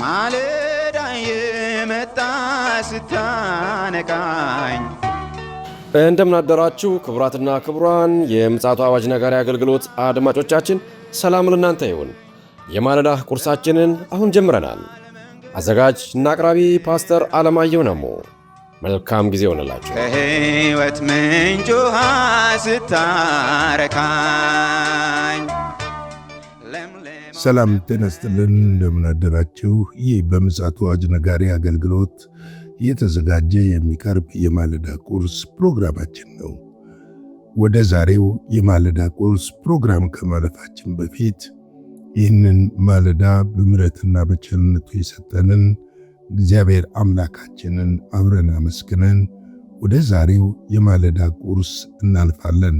ማለዳ የመጣ ስታነቃኝ እንደምን አደራችሁ ክቡራትና ክቡራን የምፅዓቱ አዋጅ ነጋሪ አገልግሎት አድማጮቻችን፣ ሰላም ለእናንተ ይሁን። የማለዳ ቁርሳችንን አሁን ጀምረናል። አዘጋጅ እና አቅራቢ ፓስተር አለማየሁ ነሞ። መልካም ጊዜ ሆነላችሁ። ከሕይወት ምንጭ ውሃ ስታረካኝ ሰላም ጤና ይስጥልን። እንደምን አደራችሁ። ይህ በምፅዓቱ አዋጅ ነጋሪ አገልግሎት እየተዘጋጀ የሚቀርብ የማለዳ ቁርስ ፕሮግራማችን ነው። ወደ ዛሬው የማለዳ ቁርስ ፕሮግራም ከማለፋችን በፊት ይህንን ማለዳ በምሕረትና በቸርነቱ የሰጠንን እግዚአብሔር አምላካችንን አብረን አመስግነን ወደ ዛሬው የማለዳ ቁርስ እናልፋለን።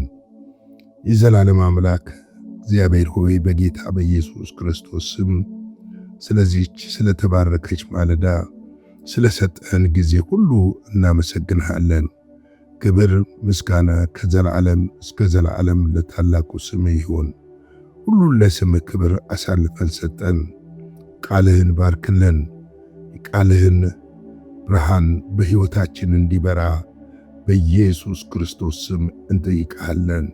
የዘላለም አምላክ እግዚአብሔር ሆይ በጌታ በኢየሱስ ክርስቶስ ስም ስለዚህች ስለተባረከች ማለዳ ስለሰጠን ጊዜ ሁሉ እናመሰግንሃለን። ክብር ምስጋና ከዘላለም እስከ ዘላለም ለታላቁ ስም ይሁን። ሁሉን ለስም ክብር አሳልፈን ሰጠን። ቃልህን ባርክልን። የቃልህን ብርሃን በሕይወታችን እንዲበራ በኢየሱስ ክርስቶስ ስም እንጠይቃለን።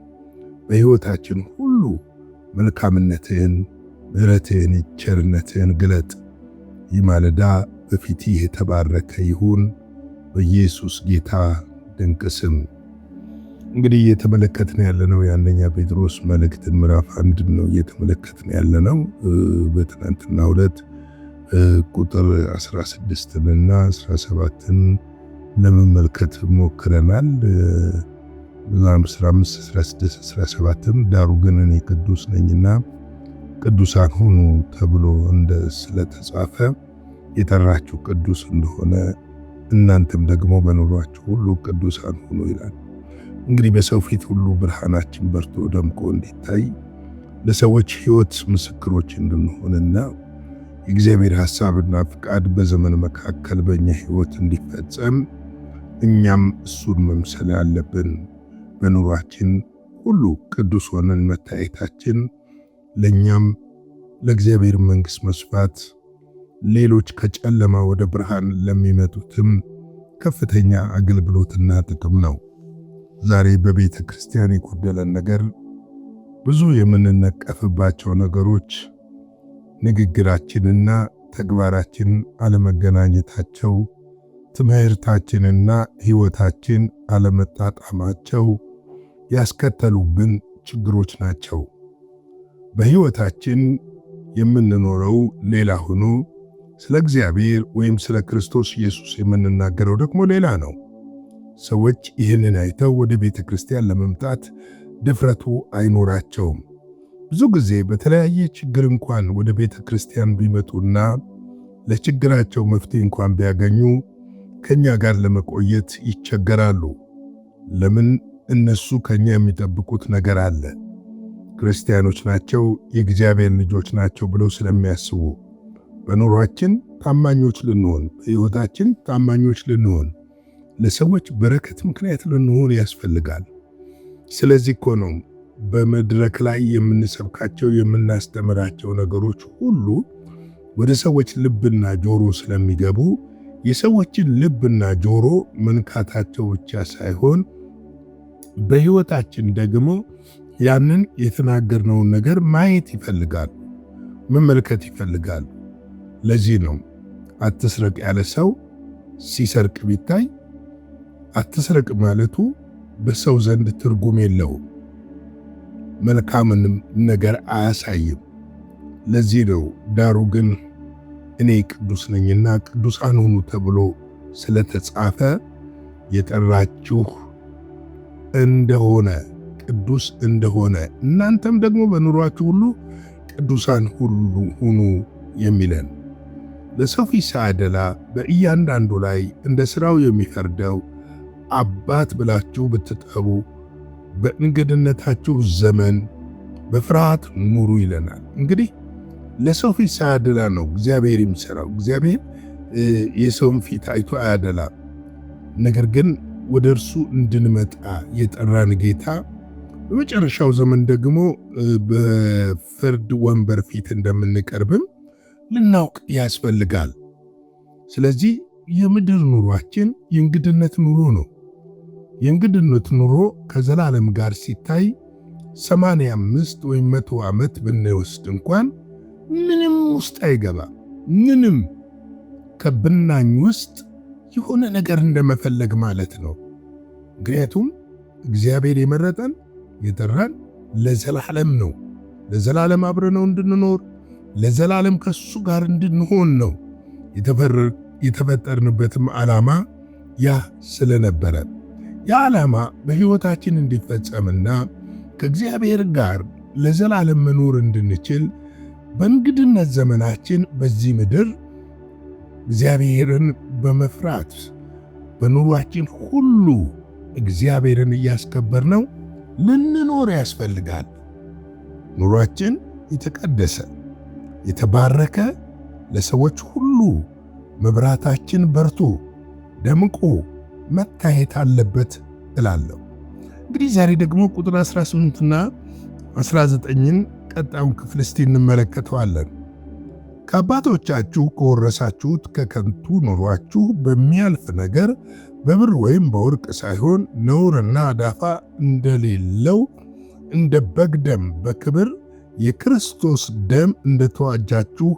በሕይወታችን ሁሉ መልካምነትህን፣ ምሕረትህን፣ ቸርነትህን ግለጥ። ይህ ማለዳ በፊትህ የተባረከ ይሁን በኢየሱስ ጌታ ድንቅ ስም። እንግዲህ እየተመለከትን ያለነው የአንደኛ ጴጥሮስ መልእክትን ምዕራፍ 1 ነው እየተመለከትን ያለነው። በትናንትናው ዕለት ቁጥር 16ና 17ን ለመመልከት ሞክረናል። 15፣ 16፣ 17 ዳሩ ግን እኔ ቅዱስ ነኝና ቅዱሳን ሁኑ ተብሎ ስለተጻፈ የጠራችሁ ቅዱስ እንደሆነ እናንተም ደግሞ በኑሯችሁ ሁሉ ቅዱሳን ሁኑ ይላል። እንግዲህ በሰው ፊት ሁሉ ብርሃናችን በርቶ ደምቆ እንዲታይ ለሰዎች ሕይወት ምስክሮች እንድንሆንና የእግዚአብሔር ሐሳብና ፍቃድ በዘመን መካከል በእኛ ሕይወት እንዲፈጸም እኛም እሱን መምሰል አለብን። በኑሯችን ሁሉ ቅዱስ ሆነን መታየታችን ለእኛም ለእግዚአብሔር መንግሥት መስፋት፣ ሌሎች ከጨለማ ወደ ብርሃን ለሚመጡትም ከፍተኛ አገልግሎትና ጥቅም ነው። ዛሬ በቤተ ክርስቲያን የጎደለን ነገር ብዙ የምንነቀፍባቸው ነገሮች ንግግራችንና ተግባራችን አለመገናኘታቸው፣ ትምህርታችንና ሕይወታችን አለመጣጣማቸው ያስከተሉብን ችግሮች ናቸው። በሕይወታችን የምንኖረው ሌላ ሆኖ ስለ እግዚአብሔር ወይም ስለ ክርስቶስ ኢየሱስ የምንናገረው ደግሞ ሌላ ነው። ሰዎች ይህንን አይተው ወደ ቤተ ክርስቲያን ለመምጣት ድፍረቱ አይኖራቸውም። ብዙ ጊዜ በተለያየ ችግር እንኳን ወደ ቤተ ክርስቲያን ቢመጡና ለችግራቸው መፍትሄ እንኳን ቢያገኙ ከኛ ጋር ለመቆየት ይቸገራሉ። ለምን? እነሱ ከኛ የሚጠብቁት ነገር አለ። ክርስቲያኖች ናቸው፣ የእግዚአብሔር ልጆች ናቸው ብለው ስለሚያስቡ በኑሯችን ታማኞች ልንሆን፣ በሕይወታችን ታማኞች ልንሆን፣ ለሰዎች በረከት ምክንያት ልንሆን ያስፈልጋል። ስለዚህ እኮ ነው በመድረክ ላይ የምንሰብካቸው የምናስተምራቸው ነገሮች ሁሉ ወደ ሰዎች ልብና ጆሮ ስለሚገቡ የሰዎችን ልብና ጆሮ መንካታቸው ብቻ ሳይሆን በሕይወታችን ደግሞ ያንን የተናገርነውን ነገር ማየት ይፈልጋሉ፣ መመልከት ይፈልጋሉ። ለዚህ ነው አትስረቅ ያለ ሰው ሲሰርቅ ቢታይ አትስረቅ ማለቱ በሰው ዘንድ ትርጉም የለውም፣ መልካምንም ነገር አያሳይም። ለዚህ ነው ዳሩ ግን እኔ ቅዱስ ነኝና ቅዱሳን ሁኑ ተብሎ ስለተጻፈ የጠራችሁ እንደሆነ ቅዱስ እንደሆነ እናንተም ደግሞ በኑሯችሁ ሁሉ ቅዱሳን ሁሉ ሁኑ የሚለን። ለሰው ፊት ሳያደላ በእያንዳንዱ ላይ እንደ ሥራው የሚፈርደው አባት ብላችሁ ብትጠሩ በእንግድነታችሁ ዘመን በፍርሃት ኑሩ ይለናል። እንግዲህ ለሰው ፊት ሳያደላ ነው እግዚአብሔር የሚሰራው። እግዚአብሔር የሰውን ፊት አይቶ አያደላም። ነገር ግን ወደ እርሱ እንድንመጣ የጠራን ጌታ በመጨረሻው ዘመን ደግሞ በፍርድ ወንበር ፊት እንደምንቀርብም ልናውቅ ያስፈልጋል። ስለዚህ የምድር ኑሯችን የእንግድነት ኑሮ ነው። የእንግድነት ኑሮ ከዘላለም ጋር ሲታይ 85 ወይም 100 ዓመት ብንወስድ እንኳን ምንም ውስጥ አይገባም። ምንም ከብናኝ ውስጥ የሆነ ነገር እንደመፈለግ ማለት ነው። ምክንያቱም እግዚአብሔር የመረጠን የጠራን ለዘላለም ነው። ለዘላለም አብረነው እንድንኖር፣ ለዘላለም ከሱ ጋር እንድንሆን ነው። የተፈጠርንበትም ዓላማ ያ ስለነበረ ያ ዓላማ በሕይወታችን እንዲፈጸምና ከእግዚአብሔር ጋር ለዘላለም መኖር እንድንችል በእንግድነት ዘመናችን በዚህ ምድር እግዚአብሔርን በመፍራት በኑሯችን ሁሉ እግዚአብሔርን እያስከበርነው ልንኖር ያስፈልጋል። ኑሯችን የተቀደሰ የተባረከ፣ ለሰዎች ሁሉ መብራታችን በርቶ ደምቆ መታየት አለበት እላለሁ። እንግዲህ ዛሬ ደግሞ ቁጥር 18ና 19ን ቀጣዩን ክፍል እስቲ እንመለከተዋለን። ከአባቶቻችሁ ከወረሳችሁት ከከንቱ ኑሯችሁ በሚያልፍ ነገር በብር ወይም በወርቅ ሳይሆን ነውርና አዳፋ እንደሌለው እንደ በግ ደም በክብር የክርስቶስ ደም እንደተዋጃችሁ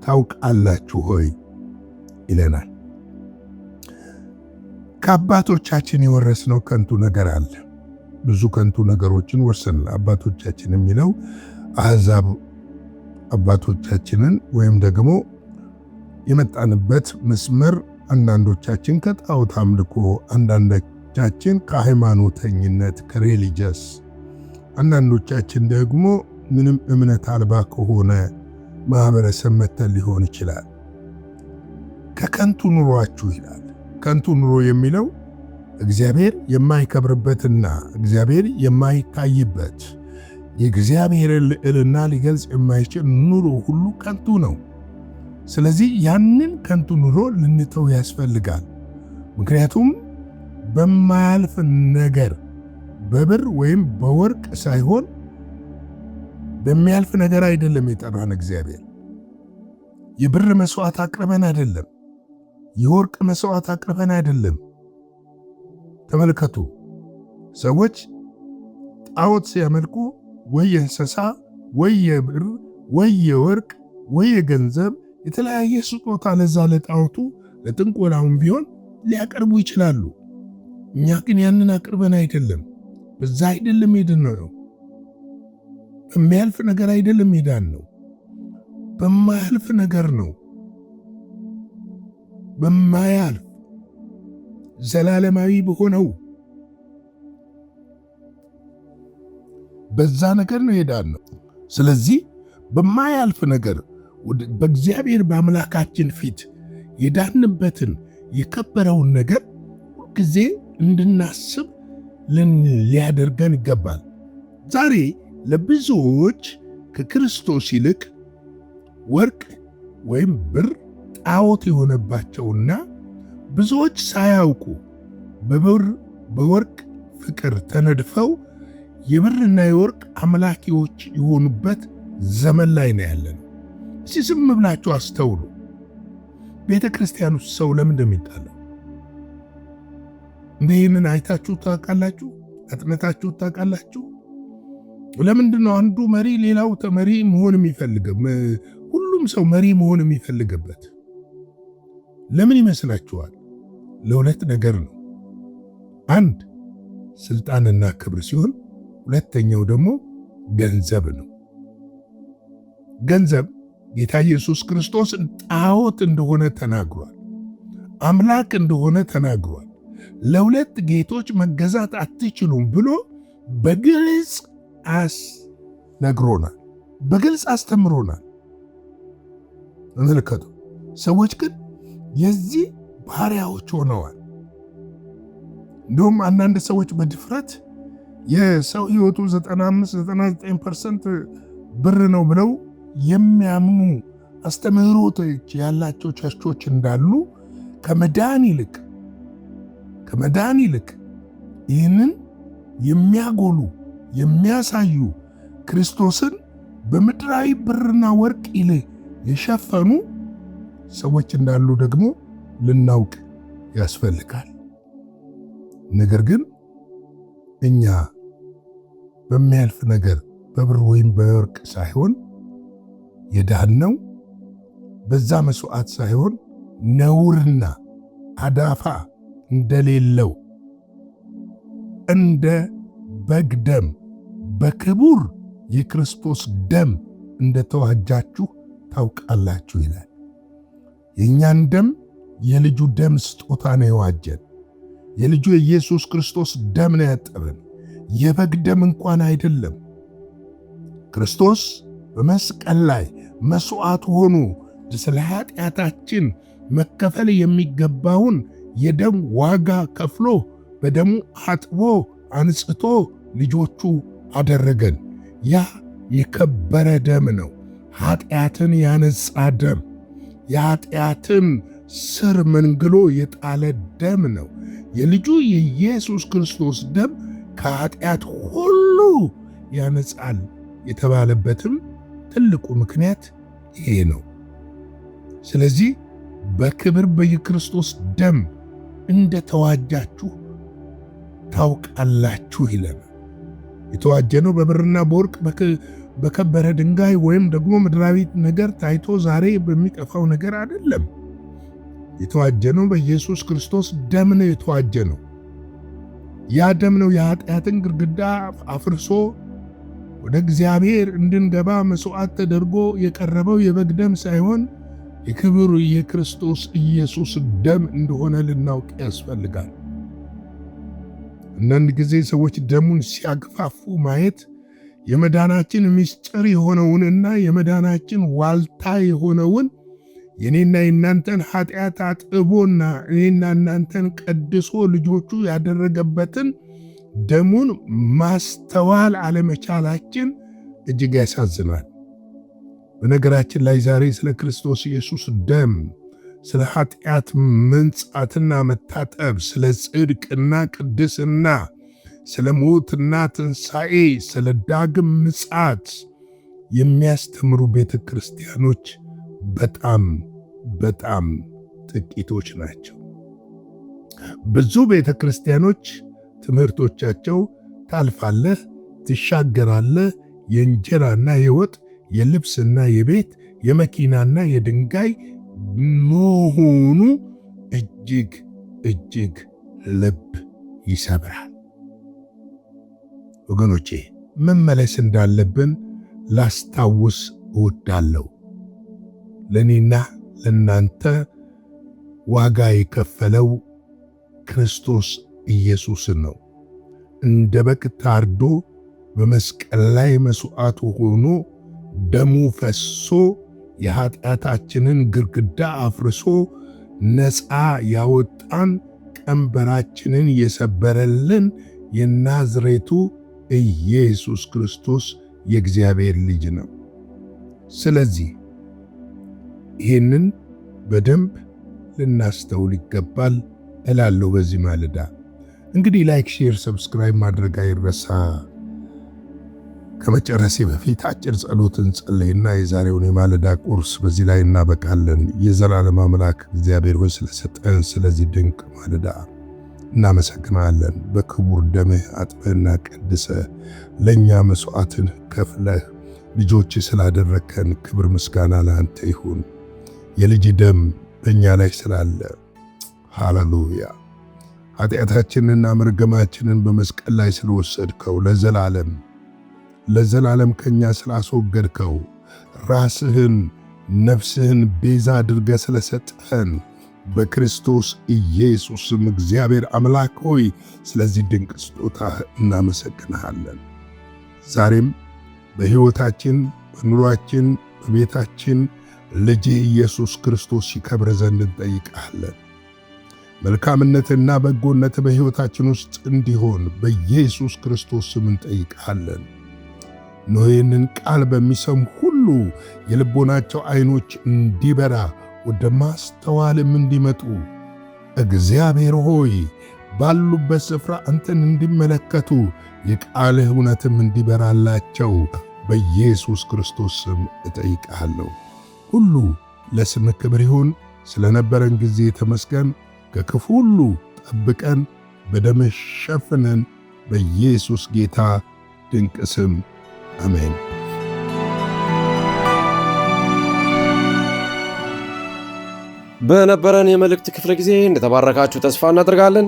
ታውቃላችሁ ሆይ ይለናል። ከአባቶቻችን የወረስነው ከንቱ ነገር አለ። ብዙ ከንቱ ነገሮችን ወርሰናል። አባቶቻችን የሚለው አሕዛብ አባቶቻችንን ወይም ደግሞ የመጣንበት መስመር፣ አንዳንዶቻችን ከጣዖት አምልኮ፣ አንዳንዶቻችን ከሃይማኖተኝነት ከሬሊጀስ፣ አንዳንዶቻችን ደግሞ ምንም እምነት አልባ ከሆነ ማህበረሰብ መተን ሊሆን ይችላል። ከከንቱ ኑሯችሁ ይላል። ከንቱ ኑሮ የሚለው እግዚአብሔር የማይከብርበትና እግዚአብሔር የማይታይበት የእግዚአብሔርን ልዕልና ሊገልጽ የማይችል ኑሮ ሁሉ ከንቱ ነው። ስለዚህ ያንን ከንቱ ኑሮ ልንተው ያስፈልጋል። ምክንያቱም በማያልፍ ነገር በብር ወይም በወርቅ ሳይሆን በሚያልፍ ነገር አይደለም የጠራን እግዚአብሔር። የብር መስዋዕት አቅርበን አይደለም፣ የወርቅ መስዋዕት አቅርበን አይደለም። ተመልከቱ፣ ሰዎች ጣዖት ሲያመልኩ ወይ የእንስሳ ወይ የብር ወይ የወርቅ ወይ የገንዘብ የተለያየ ስጦታ ለዛ ለጣዖቱ ለጥንቆላውም ቢሆን ሊያቀርቡ ይችላሉ። እኛ ግን ያንን አቅርበን አይደለም። በዛ አይደለም ሄድን ነው። በሚያልፍ ነገር አይደለም ሄዳን ነው። በማያልፍ ነገር ነው። በማያልፍ ዘላለማዊ በሆነው በዛ ነገር ነው ሄዳን ነው። ስለዚህ በማያልፍ ነገር በእግዚአብሔር በአምላካችን ፊት የዳንበትን የከበረውን ነገር ሁልጊዜ እንድናስብ ሊያደርገን ይገባል። ዛሬ ለብዙዎች ከክርስቶስ ይልቅ ወርቅ ወይም ብር ጣዖት የሆነባቸውና ብዙዎች ሳያውቁ በብር በወርቅ ፍቅር ተነድፈው የብርና የወርቅ አምላኪዎች የሆኑበት ዘመን ላይ ነው ያለነው። እስቲ ዝም ብላችሁ አስተውሉ። ቤተ ክርስቲያን ውስጥ ሰው ለምን እንደሚጣለው ይህንን አይታችሁ ታውቃላችሁ? አጥነታችሁ ታውቃላችሁ? ለምንድን ነው አንዱ መሪ ሌላው ተመሪ መሆን የሚፈልገው? ሁሉም ሰው መሪ መሆን የሚፈልግበት ለምን ይመስላችኋል? ለሁለት ነገር ነው። አንድ ስልጣንና ክብር ሲሆን፣ ሁለተኛው ደግሞ ገንዘብ ነው። ገንዘብ ጌታ ኢየሱስ ክርስቶስ ጣዖት እንደሆነ ተናግሯል። አምላክ እንደሆነ ተናግሯል። ለሁለት ጌቶች መገዛት አትችሉም ብሎ በግልጽ ነግሮናል። በግልጽ አስተምሮናል። እንልከቱ ሰዎች ግን የዚህ ባሪያዎች ሆነዋል። እንደውም አንዳንድ ሰዎች በድፍረት የሰው ሕይወቱ 95-99% ብር ነው ብለው የሚያምኑ አስተምህሮቶች ያላቸው ቸርቾች እንዳሉ ከመዳን ይልቅ ይህንን የሚያጎሉ የሚያሳዩ ክርስቶስን በምድራዊ ብርና ወርቅ የሸፈኑ ሰዎች እንዳሉ ደግሞ ልናውቅ ያስፈልጋል። ነገር ግን እኛ በሚያልፍ ነገር በብር ወይም በወርቅ ሳይሆን የዳነው በዛ መስዋዕት ሳይሆን ነውርና አዳፋ እንደሌለው እንደ በግ ደም በክቡር የክርስቶስ ደም እንደተዋጃችሁ ታውቃላችሁ ይላል። የእኛን ደም የልጁ ደም ስጦታ ነው የዋጀን። የልጁ የኢየሱስ ክርስቶስ ደም ነው ያጠበን። የበግ ደም እንኳን አይደለም። ክርስቶስ በመስቀል ላይ መስዋዕት ሆኖ ስለ ኃጢአታችን መከፈል የሚገባውን የደም ዋጋ ከፍሎ በደሙ አጥቦ አንጽቶ ልጆቹ አደረገን። ያ የከበረ ደም ነው። ኃጢአትን ያነጻ ደም፣ የኃጢአትን ስር መንግሎ የጣለ ደም ነው። የልጁ የኢየሱስ ክርስቶስ ደም ከኃጢአት ሁሉ ያነጻል የተባለበትም ትልቁ ምክንያት ይሄ ነው። ስለዚህ በክብር በክርስቶስ ደም እንደተዋጃችሁ ታውቃላችሁ ይለናል። የተዋጀነው በብርና በወርቅ በከበረ ድንጋይ ወይም ደግሞ ምድራዊ ነገር ታይቶ ዛሬ በሚጠፋው ነገር አይደለም። የተዋጀነው በኢየሱስ ክርስቶስ ደም ነው የተዋጀነው። ያ ደም ነው የኃጢአትን ግድግዳ አፍርሶ ወደ እግዚአብሔር እንድንገባ መስዋዕት ተደርጎ የቀረበው የበግ ደም ሳይሆን የክብሩ የክርስቶስ ኢየሱስ ደም እንደሆነ ልናውቅ ያስፈልጋል። አንዳንድ ጊዜ ሰዎች ደሙን ሲያግፋፉ ማየት የመዳናችን ምስጢር የሆነውንና የመዳናችን ዋልታ የሆነውን የኔና የናንተን ኃጢአት አጥቦና እኔና እናንተን ቀድሶ ልጆቹ ያደረገበትን ደሙን ማስተዋል አለመቻላችን እጅግ ያሳዝናል። በነገራችን ላይ ዛሬ ስለ ክርስቶስ ኢየሱስ ደም፣ ስለ ኃጢአት መንጻትና መታጠብ፣ ስለ ጽድቅና ቅድስና፣ ስለ ሞትና ትንሣኤ፣ ስለ ዳግም ምጽአት የሚያስተምሩ ቤተ ክርስቲያኖች በጣም በጣም ጥቂቶች ናቸው። ብዙ ቤተ ክርስቲያኖች ትምህርቶቻቸው ታልፋለህ፣ ትሻገራለህ፣ የእንጀራና የወጥ የልብስና የቤት የመኪናና የድንጋይ መሆኑ እጅግ እጅግ ልብ ይሰብራል። ወገኖቼ መመለስ እንዳለብን ላስታውስ እወዳለሁ። ለእኔና ለእናንተ ዋጋ የከፈለው ክርስቶስ ኢየሱስን ነው። እንደ በግ ታርዶ በመስቀል ላይ መስዋዕቱ ሆኖ ደሙ ፈሶ የኃጢአታችንን ግድግዳ አፍርሶ ነፃ ያወጣን፣ ቀንበራችንን የሰበረልን የናዝሬቱ ኢየሱስ ክርስቶስ የእግዚአብሔር ልጅ ነው። ስለዚህ ይህንን በደንብ ልናስተውል ይገባል እላለሁ። በዚህ ማለዳ እንግዲህ ላይክ፣ ሼር፣ ሰብስክራይብ ማድረግ አይረሳ። ከመጨረሴ በፊት አጭር ጸሎትን ጸልይና የዛሬውን የማለዳ ቁርስ በዚህ ላይ እናበቃለን። የዘላለም አምላክ እግዚአብሔር ሆይ ስለሰጠን ስለዚህ ድንቅ ማለዳ እናመሰግናለን። በክቡር ደምህ አጥበህና ቀድሰህ ለእኛ መስዋዕትን ከፍለህ ልጆች ስላደረከን ክብር ምስጋና ለአንተ ይሁን። የልጅ ደም በእኛ ላይ ስላለ ሃሌሉያ። ኃጢአታችንንና መርገማችንን በመስቀል ላይ ስለወሰድከው ለዘላለም ከኛ ስላስወገድከው ራስህን ነፍስህን ቤዛ አድርገህ ስለሰጠን በክርስቶስ ኢየሱስም እግዚአብሔር አምላክ ሆይ ስለዚህ ድንቅ ስጦታ እናመሰግንሃለን። ዛሬም በሕይወታችን፣ በኑሯችን፣ በቤታችን ልጅ ኢየሱስ ክርስቶስ ይከብር ዘንድ እንጠይቃለን። መልካምነትና በጎነት በሕይወታችን ውስጥ እንዲሆን በኢየሱስ ክርስቶስ ስም እንጠይቃለን። ይህንን ቃል በሚሰሙ ሁሉ የልቦናቸው ዓይኖች እንዲበራ ወደ ማስተዋልም እንዲመጡ እግዚአብሔር ሆይ ባሉበት ስፍራ አንተን እንዲመለከቱ የቃልህ እውነትም እንዲበራላቸው በኢየሱስ ክርስቶስ ስም እጠይቃለሁ። ሁሉ ለስምህ ክብር ይሁን። ስለነበረን ጊዜ ተመስገን። ከክፉ ሁሉ ጠብቀን፣ በደምህ ሸፍነን። በኢየሱስ ጌታ ድንቅ ስም አሜን። በነበረን የመልእክት ክፍለ ጊዜ እንደተባረካችሁ ተስፋ እናደርጋለን።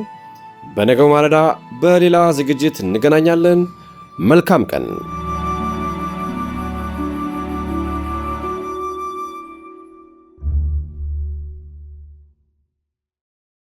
በነገው ማለዳ በሌላ ዝግጅት እንገናኛለን። መልካም ቀን።